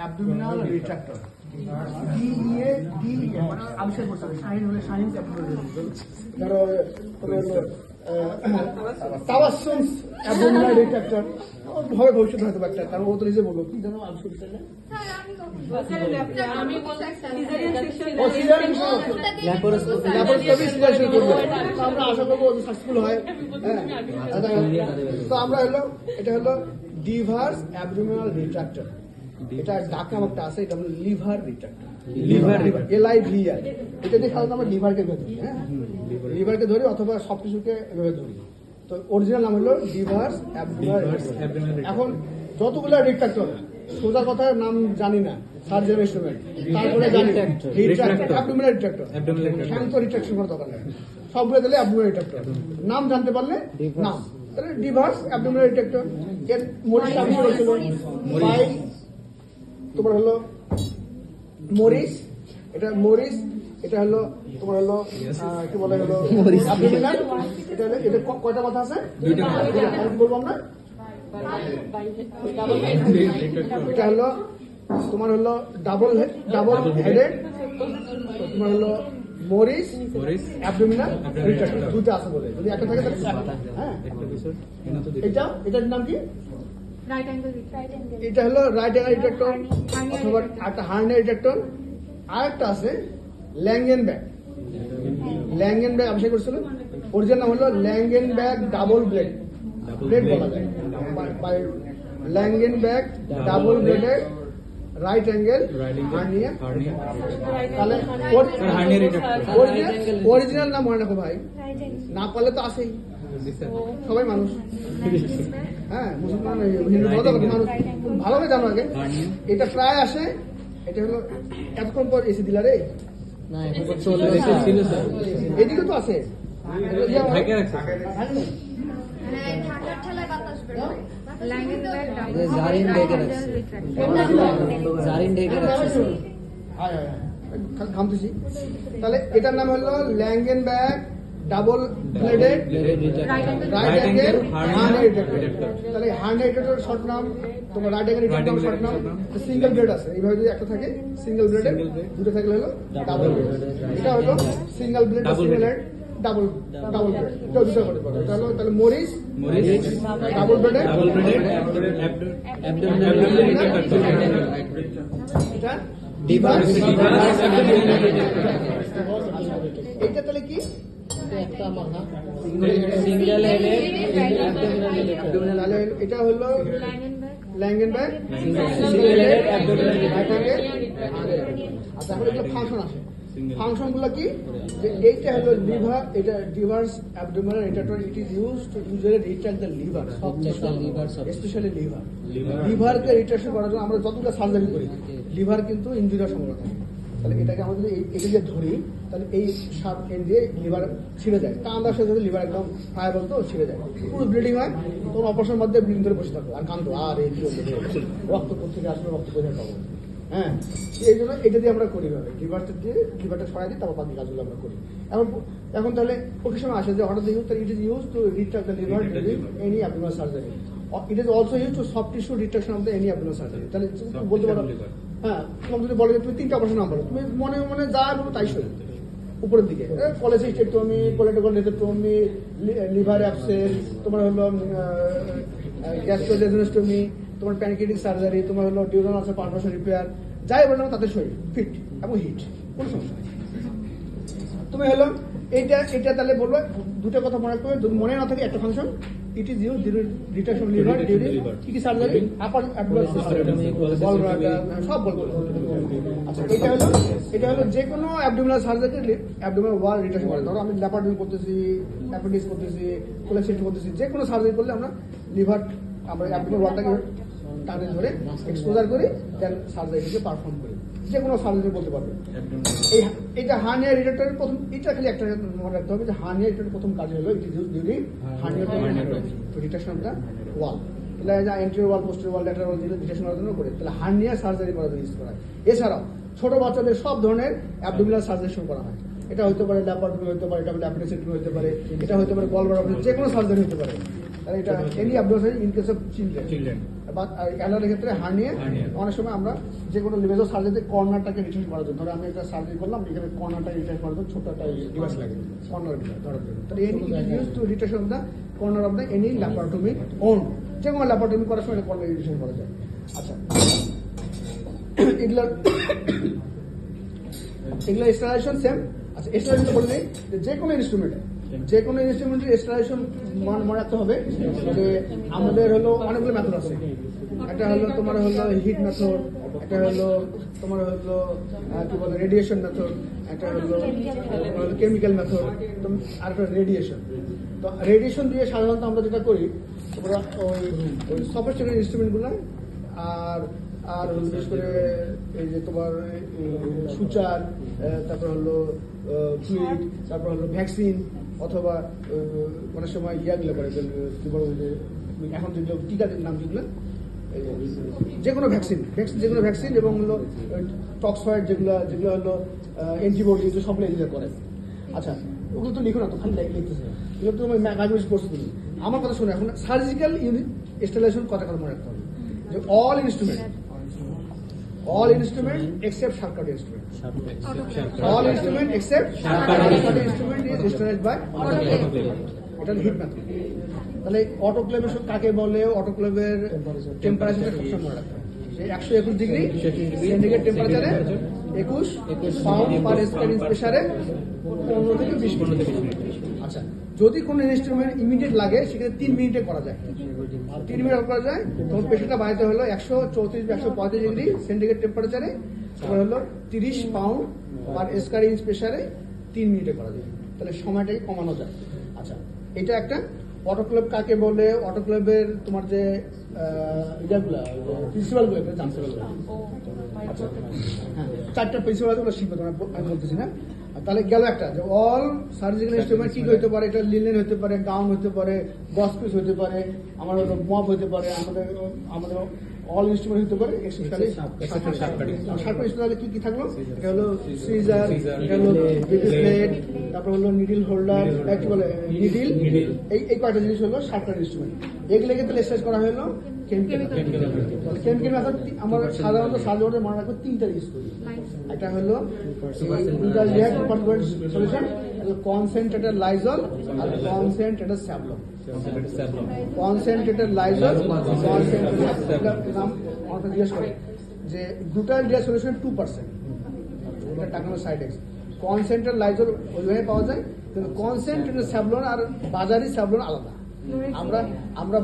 Abdominal retractor DEA মানে আবিষ্কার করতে হবে শাহিন হলে শাহিন ধরো তাওয়াসসুমস অ্যাবডোমিনাল রিট্রাক্টর হবে ভবিষ্যৎ হয়তো একটা কারণ ও তো নিজে বলবো কি জানো আবিষ্কার করতে আমরা আশা করবো সাকসেসফুল হয়। তো আমরা হলো এটা হলো ডিভার্স অ্যাবডোমিনাল রিট্রাক্টর, এটা ডাক নামটা আছে, এটা হলো লিভার রিট্রাক্টর, LIVR। এটা দিয়ে সাধারণত আমরা লিভারকে ধরি, হ্যাঁ লিভারকে ধরি অথবা সব কিছুকে এভাবে ধরি। তো অরিজিনাল নাম হলো ডিভার্স অ্যাবডোমিনাল রিট্রাক্টর। এখন যতগুলো রিট্রাক্টর সোজা কথা নাম জানি না, সার্জারি ইনস্ট্রুমেন্ট, তারপরে জানি রিট্রাক্টর অ্যাবডোমিনাল রিট্রাক্টর, শান্ত রিট্রাকশন করার দরকার নেই, সবগুলো দিলে অ্যাবডোমিনাল রিট্রাক্টর। নাম জানতে পারলে নাম, তাহলে ডিভার্স অ্যাবডোমিনাল রিট্রাক্টর। এর মরিস আবিষ্কার হয়েছিল বাই তোমার হলো মরিস, এটা মরিস, এটা হলো তোমার হলো কি বলে হলো অ্যাবডোমিনাল। এটা হলো এটা কয়টা মাথা আছে? বলবো আমরা, এটা হলো তোমার হলো ডাবল হেডেড, তোমার হলো মরিস অ্যাবডোমিনাল রিট্রাক্টর, দুটো আছে বলে যদি একটা থাকে তাহলে হ্যাঁ। এটার নাম কি? এটা হলো রাইট অ্যাঙ্গেল রিট্রাক্টর অথবা একটা হার্নিয়া রিট্রাক্টর। আর একটা আছে ল্যাঙ্গেনব্যাক। ল্যাঙ্গেনব্যাক আবিষ্কার করেছিল, অরিজিনাল নাম হলো ল্যাঙ্গেনব্যাক ডাবল ব্লেড বলা যায়, Langenbeck double bladed right angle hernia. তাহলে অরিজিনাল নাম মনে রাখো ভাই, না পারলে তো আসেই, সবাই মানুষ, হ্যাঁ মুসলমান হিন্দু মানুষ ভালোভাবে জানো আগে। এটা প্রায় আসে, এটা হলো এতক্ষণ পর এসে দিলা রে, এদিকে তো আছে ঘামতেছি। তাহলে এটার নাম হলো Langenbeck double bladed right angle hernia retractor. তাহলে হার্নিয়া রিট্রাক্টর শর্ট নাম, তোমার রাইট অ্যাঙ্গেল রিট্রাক্টর শর্ট নাম। সিঙ্গেল ব্লেড আছে, এইভাবে যদি একটা থাকে সিঙ্গেল ব্লেডের, দুটো থাকলে হলো ডাবল ব্লেড। এটা হলো single blade single head double blade, এটা দুটো করতে পারবে। তাহলে তাহলে মরিস ডাবল ব্লেডের এটা ডিভার্স। এটা তাহলে কি? এটা হলো ল্যাঙ্গেনব্যাক আচ্ছা। এখন এগুলো ফাংশন আসে, ফাংশন গুলো কি? যে এইটা হলো লিভার, এটা Deaver's abdominal retractor, it is used to usually retract the liver, specially লিভারকে রিট্রাকশন করার জন্য আমরা যতটা সার্জারি করি লিভার কিন্তু ইনজুরির সম্ভাবনা থাকে। তাহলে এটাকে আমরা যদি এটা দিয়ে ধরি তাহলে এই সাপ এন্ড দিয়ে লিভার ছিঁড়ে যায়, কান্দার সাথে সাথে লিভার একদম ফায়াবল তো ছিঁড়ে যায়, পুরো ব্লিডিং হয়। তখন অপারেশনের মধ্যে ব্লিডিং ধরে বসে থাকো আর কান্দো, আর এই রক্ত থেকে আসলে রক্ত কোথায় পাবো, হ্যাঁ এই জন্য এটা দিয়ে আমরা করি ভাবে লিভারটা দিয়ে লিভারটা সরাই দিই, তারপর বাকি কাজগুলো আমরা করি। এখন তাহলে ওকে সময় আসে যে হঠাৎ use it is use to retract the liver during any abdominal surgery, it is also use to soft tissue retraction of the any abdominal surgery. তাহলে বলতে পারো হ্যাঁ, তোমাকে যদি বলে তুমি 3টা অপারেশন নাম বলো, তুমি মনে মনে যা বলো তাই সই উপরের দিকে, কলেসিস্টেক্টমি, কোলেটোকোলেক্টমি, লিভার অ্যাবসেস, তোমার হলো গ্যাস্ট্রোডেজনোস্টমি, তোমার প্যানক্রিয়াটিক সার্জারি, তোমার হলো ডিউরাল আলসার পারফোরেশন রিপেয়ার, যাই বলো না তাদের সই ফিট এবং হিট, কোনো সমস্যা নেই। তুমি হলো এটা তাহলে বলবো দুটো কথা মনে রাখতে হবে, যদি মনে না থাকে একটা function, it is use retraction liver during কি কি সার্জারি, আপার অ্যাবডোমিনাল সব বলবো। আচ্ছা এটা হলো যে কোনো অ্যাবডোমিনাল সার্জারি, অ্যাবডোমিনাল ওয়াল রিট্রাকশন করে। ধরো আমি ল্যাপারডমি করতেছি, অ্যাপেন্ডিক্স করতেছি, কোলেক্সেক্টমি করতেছি, যে কোনো সার্জারি করলে আমরা লিভার আমরা অ্যাবডোমিনাল ওয়ালটাকে টানে ধরে এক্সপোজার করি, দেন সার্জারিটাকে পারফর্ম করি, যে কোনো সার্জারি বলতে পারবে। এটা হার্নিয়া রিট্রাক্টরের প্রথম, এটা খালি একটা মনে রাখতে হবে যে হার্নিয়া রিট্রাক্টরের প্রথম কাজ হলো it is used during hernia retraction of the wall. তাহলে anterior wall, posterior wall, lateral wall retraction করার জন্য করে, তাহলে হার্নিয়া সার্জারি করার জন্য ইউজ করা হয়। এছাড়াও ছোট বাচ্চাদের সব ধরনের অ্যাবডোমিনাল সার্জারি করা হয়, এটা হতে পারে ল্যাপারডমি হতে পারে, এটা অ্যাপেন্ডিসেক্টমি হতে পারে, এটা হতে পারে গলব্লাডার, যে কোনো সার্জারি হতে পারে। তাহলে এটা any abdominal in case of children বা অ্যাডাল্টের ক্ষেত্রে হার্নিয়া। অনেক সময় আমরা যে কোনো মেজর সার্জারিতে কর্নারটাকে রিটার্ন করার জন্য, ধরো আমি একটা সার্জারি করলাম, এখানে কর্নারটাকে রিটার্ন করার জন্য ছোট একটা ডিভাইস লাগে, কর্নার ধরার জন্য। তাহলে any use to retention of the corner of the any laparotomy on, যে কোনো ল্যাপারোটমি করার সময় কর্নার রিটেশন করা যায়। আচ্ছা, এগুলো স্টাইলাইজেশন সেম। আচ্ছা, স্টাইলাইজেশন বললে যে কোনো ইনস্ট্রুমেন্টের স্টাইলাইজেশন মনে রাখতে হবে যে আমাদের হলো অনেকগুলো মেথড আছে। একটা হলো তোমার হলো হিট মেথড, একটা হলো তোমার হলো কি বলে রেডিয়েশন মেথড, একটা হলো কেমিক্যাল মেথড, আর একটা রেডিয়েশন। তো রেডিয়েশন দিয়ে সাধারণত আমরা যেটা করি, তোমরা ওই সফিস্টিকেটেড ইনস্ট্রুমেন্টগুলো আর বিশেষ করে এই যে তোমার সুচার, তারপর হলো ফ্লুইড, তারপর হলো ভ্যাকসিন, অথবা অনেক সময় ইয়াগুলো করে কি বলো যে এখন যেগুলো টিকার নাম যেগুলো, যে কোনো ভ্যাকসিন এবং হলো টক্সয়েড যেগুলো হলো অ্যান্টিবডি, এগুলো সবগুলো এগুলো করে। আচ্ছা, ওগুলো তো লিখো না, তো খালি লিখতেছে, এগুলো তো মাইক্রোবায়োলজি কোর্স করি। আমার কথা শুনে এখন সার্জিক্যাল স্টেরিলাইজেশন কথা মনে রাখতে হবে যে all instrument except sharp cut instrument. All instrument except sharp cut instrument is sterilized by autoclave. এটা হিট মেথড। তাহলে অটোক্লেভের কাকে বলে, অটোক্লেভের টেম্পারেচারটা সবসময় মনে রাখতে হবে। 121 ডিগ্রি সেন্টিগ্রেড টেম্পারেচারে 21 পাউন্ড পার স্কয়ার ইঞ্চ প্রেসারে 15 থেকে 20 মিনিট। আচ্ছা, যদি কোনো ইনস্ট্রুমেন্ট ইমিডিয়েট লাগে সেক্ষেত্রে 3 মিনিটে করা যায়। 3 মিনিট করা যায়, তখন প্রেসারটা বাড়াতে হলো 134 135 ডিগ্রি সেন্টিগ্রেড টেম্পারেচারে, তারপর হলো 30 পাউন্ড পার স্কয়ার ইঞ্চ প্রেসারে 3 মিনিটে করা যায়। তাহলে সময়টাকে কমানো যায়। আচ্ছা, এটা একটা অটোক্লেভ কাকে বলে, অটোক্লেভের তোমার যে প্রিন্সিপালগুলো জানতে পারবে। আচ্ছা, হ্যাঁ, 4টা প্রিন্সিপাল আছে, ওগুলো শিখবে তোমরা, আমি বলতেছি না। তাহলে গেল একটা যে অল সার্জিক্যাল ইনস্ট্রুমেন্ট কি হতে পারে, এটা লিনেন হতে পারে, গাউন হতে পারে, বক্স পিস হতে পারে, আমার হলো মপ হতে পারে, আমাদের অল ইনস্ট্রুমেন্ট হতে পারে, স্পেশালি শার্প স্পেশালি কি থাকলো, এটা হলো সিজার, এটা হলো বেবি ব্লেড, তারপর হলো নিডল হোল্ডার, কি বলে নিডল, এই কয়টা জিনিস হলো শার্প ইনস্ট্রুমেন্ট। এগুলোকে তাহলে স্ট্রেস করা হলো কেমিক্যাল মেথড। আমরা সাধারণত সার্জারিতে মনে রাখবো 3টা ইউজ করি। একটা হলো সলিউশন, কনসেন্ট্রেটেড লাইজল আর কনসেন্ট্রেটেড স্যাভলন। কনসেন্ট্রেটেড লাইজল, জিজ্ঞেস করে যে গ্লুটাল ডিয়া সলিউশন 2%, এটা টাকানো সাইড এক্স। কনসেন্ট্রেটেড লাইজল ওইভাবে পাওয়া যায়, কিন্তু কনসেন্ট্রেটেড স্যাভলন আর বাজারি স্যাভলন আলাদা। আমরা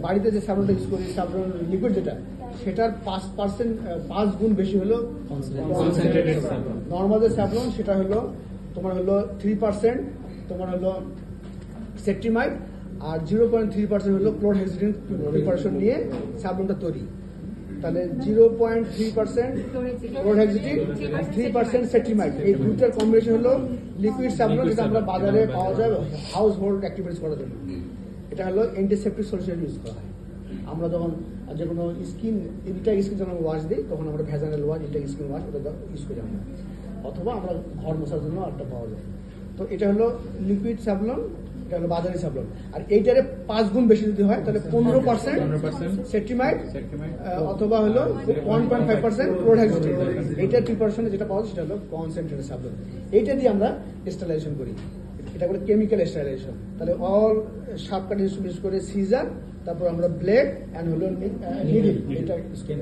বাড়িতে যে স্যাভলনটা ইউজ করি, স্যাভলন লিকুইড যেটা, সেটার 5 গুণ বেশি হলো কনসেন্ট্রেটেড স্যাভলন। নর্মাল যে স্যাভলন সেটা হলো তোমার হলো 3% তোমার হলো সেট্রিমাইড, আর 0.3% হলো ক্লোরহেক্সিডিন প্রিপারেশন নিয়ে স্যাভলনটা তৈরি। তাহলে 0.3% ক্লোরহেক্সিডিন, 3% সেট্রিমাইড, এই দুটার কম্বিনেশন হলো লিকুইড স্যাভলন, যেটা আমরা বাজারে পাওয়া যায় হাউস হোল্ড অ্যাক্টিভিটিস করার জন্য। এটা হলো অ্যান্টিসেপ্টিক সলিউশন ইউজ করা হয়। আমরা যখন যে কোনো স্কিন যখন ওয়াশ দিই, তখন আমরা ভ্যাজানাল ওয়াশ, স্কিন ওয়াশ ওটা ইউজ করি আমরা, অথবা আমরা ঘর মোছার জন্য একটা পাওয়া যায়। তো এটা হলো লিকুইড স্যাভলন, এটা হলো বাজারি স্যাভলন। আর এইটারে 5 গুণ বেশি যদি হয় তাহলে 15% সেট্রিমাইড অথবা হলো 1.5% ক্লোরহেক্সিডিন, এইটার প্রিপারেশনে যেটা পাওয়া যায় সেটা হলো কনসেন্ট্রেটেড স্যাভলন। এইটা দিয়ে আমরা স্টেরিলাইজেশন করি, এটা করে কেমিক্যাল স্টেরিলাইজেশন। তাহলে অল শার্প কাট ইনস্ট্রুমেন্ট করে সিজার, তারপর আমরা ব্লেড অ্যান্ড হলো নিডল, এটা স্কেল।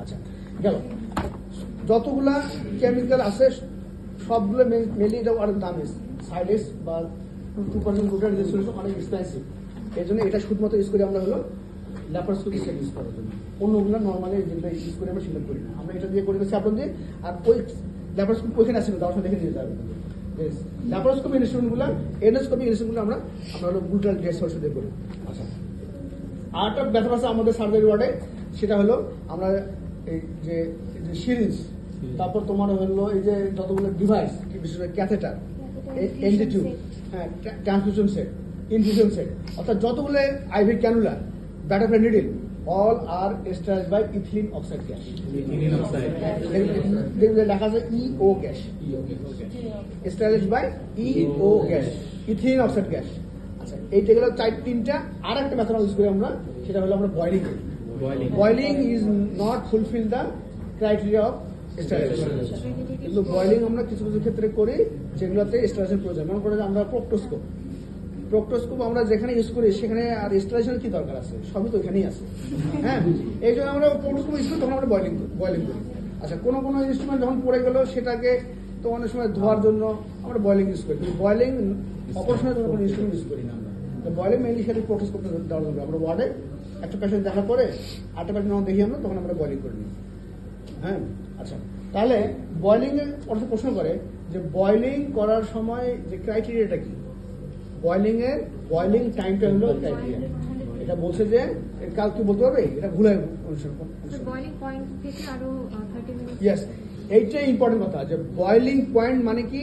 আচ্ছা, গেল যতগুলা কেমিক্যাল আছে সবগুলো মেনলি এটা অনেক দামি, সাইডেস বা 2% গ্লুটাল ডিয়া সলিউশন অনেক এক্সপেন্সিভ। এই জন্য এটা শুধুমাত্র ইউজ করি আমরা হলো ল্যাপারোস্কোপি সেট ইউজ করার জন্য। অন্যগুলো নর্মালি যেগুলো ইউজ করি আমরা সেটা করি না, আমরা এটা দিয়ে করি স্যাভলন দিয়ে। আর ওই ল্যাপারোস্কোপি ওইখানে আসবে, দর্শন দেখে নিয়ে যাবে। ল্যাপারোস্কোপি ইনস্ট্রুমেন্টগুলো, এন্ডোস্কোপি ইনস্ট্রুমেন্টগুলো আমরা হলো গ্লুটাল ডিয়া সলিউশন দিয়ে করি। আচ্ছা, আরেকটা ব্যাপার আছে আমাদের সার্জারি ওয়ার্ডে, সেটা হলো আমরা এই যে সিরিঞ্জ, তারপর তোমার হলো এই যে যতগুলো ডিভাইস, বিশেষ করে ক্যাথেটার, এন্টিটিউব, হ্যাঁ, ট্রান্সফিউশন সেট, ইনফিউশন সেট, অর্থাৎ যতগুলো ivy cannula, butterfly needle, all are sterilized by ethylene oxide gas. লেখা আছে EO gas, sterilized by EO gas, ethylene oxide gas. আচ্ছা এইটা গেল তিনটা। আর একটা মেথড ইউজ করি আমরা, সেটা হলো আমরা বয়লিং করি। Boiling is not fulfil the criteria of stylisation, কিন্তু বয়লিং আমরা কিছু কিছু ক্ষেত্রে করি যেগুলোতে স্টাইলাইজেশন প্রয়োজন। মনে করে যে আমরা প্রক্টোস্কোপ আমরা যেখানে ইউজ করি সেখানে আর স্টাইলাইজেশন কি দরকার আছে, সবই তো এখানেই আছে। হ্যাঁ, এই জন্য আমরা প্রক্টোস্কোপ ইউজ করি, তখন আমরা বয়লিং করি। আচ্ছা, কোনো ইনস্ট্রুমেন্ট যখন পড়ে গেল সেটাকে তো অনেক সময় ধোয়ার জন্য আমরা বয়লিং ইউজ করি, কিন্তু বয়লিং অপারেশনের জন্য কোনো ইনস্ট্রুমেন্ট ইউজ করি না আমরা। তো বয়লিং মেনলি সেটা প্রক্টোস্কোপটা দেওয়ার জন্য আমরা ওয়ার্ডে একটা পেশেন্ট দেখার পরে আটটা পেশেন্ট যখন দেখি আমরা, তখন আমরা বয়লিং করে নিই। হ্যাঁ, আচ্ছা, তাহলে বয়লিং এর অর্থ প্রশ্ন করে যে বয়লিং করার সময় যে ক্রাইটেরিয়াটা কি, বয়লিং টাইমটা হলো ক্রাইটেরিয়া। এটা বলছে যে কাল কি বলতে পারবে, এটা ভুলে বয়লিং পয়েন্ট থেকে আরো 30 মিনিট। ইয়েস, এইটাই ইম্পর্টেন্ট কথা যে বয়লিং পয়েন্ট মানে কি,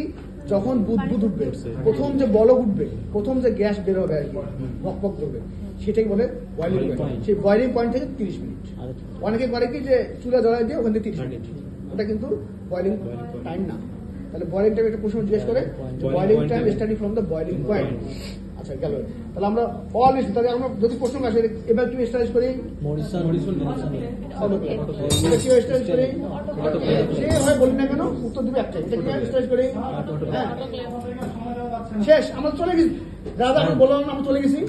যখন বুদবুদ উঠবে, প্রথম যে বলক উঠবে, প্রথম যে গ্যাস বের হবে আর কি, বকবক করবে, সেটাই বলে বয়লিং পয়েন্ট। সেই বয়লিং পয়েন্ট থেকে 30 মিনিট। অনেকে করে কি যে চুলা জ্বলাই দিয়ে ওখান থেকে 30 মিনিট, ওটা কিন্তু বয়লিং টাইম না। তাহলে বয়লিং টাইম একটা প্রশ্ন জিজ্ঞেস করে, boiling time starting from the boiling point. আচ্ছা গেল, তাহলে আমরা অলওয়েজ, তাহলে আমরা যদি প্রশ্ন আসে এবার কি স্টাইলাইজ করি, এটা কি স্টাইলাইজ করি, সে হয় বলি না কেন উত্তর দিবে একটাই, এটা কি স্টাইলাইজ করি। হ্যাঁ, শেষ, আমরা চলে গেছি দাদা, আমি বললাম না আমরা চলে গেছি।